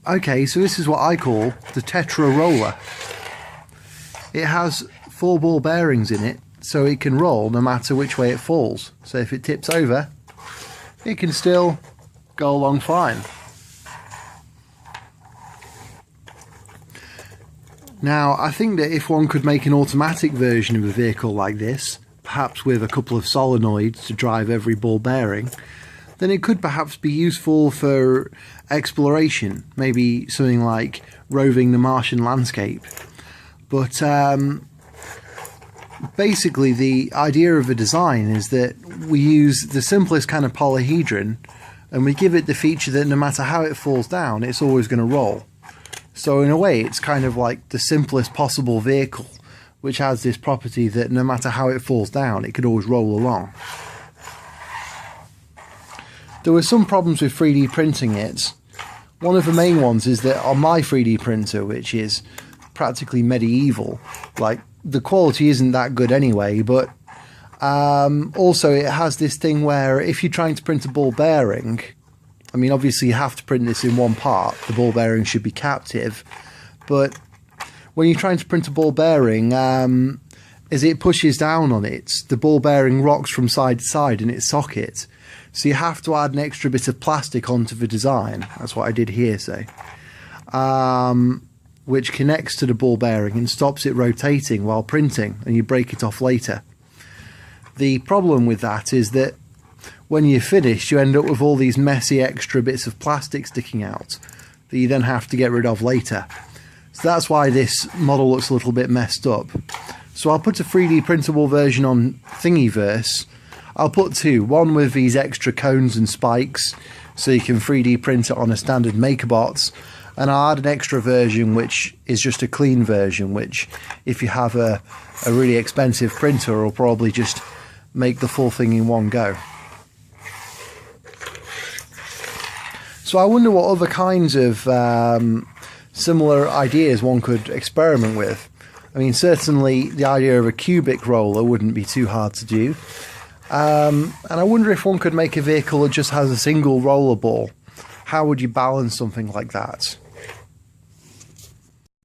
Okay, so this is what I call the Tetra roller. It has 4 ball bearings in it, so it can roll no matter which way it falls. So if it tips over, it can still go along fine. Now, I think that if one could make an automatic version of a vehicle like this, perhaps with a couple of solenoids to drive every ball bearing, then it could perhaps be useful for exploration, maybe something like roving the Martian landscape. But basically the idea of a design is that we use the simplest kind of polyhedron and we give it the feature that no matter how it falls down, it's always going to roll. So in a way, it's kind of like the simplest possible vehicle, which has this property that no matter how it falls down, it could always roll along. There were some problems with 3D printing it. One of the main ones is that on my 3D printer, which is practically medieval, like the quality isn't that good anyway, but also it has this thing where if you're trying to print a ball bearing, I mean obviously you have to print this in one part, the ball bearing should be captive, but when you're trying to print a ball bearing, as it pushes down on it, the ball bearing rocks from side to side in its socket. So you have to add an extra bit of plastic onto the design. That's what I did here, say. Which connects to the ball bearing and stops it rotating while printing, and you break it off later. The problem with that is that when you're finished, you end up with all these messy extra bits of plastic sticking out that you then have to get rid of later. So that's why this model looks a little bit messed up. So I'll put a 3D printable version on Thingiverse. I'll put 2, one with these extra cones and spikes so you can 3D print it on a standard MakerBot, and I'll add an extra version which is just a clean version, which if you have a really expensive printer will probably just make the full thing in one go. So I wonder what other kinds of similar ideas one could experiment with. I mean, certainly the idea of a cubic roller wouldn't be too hard to do. And I wonder if one could make a vehicle that just has a single roller ball. How would you balance something like that?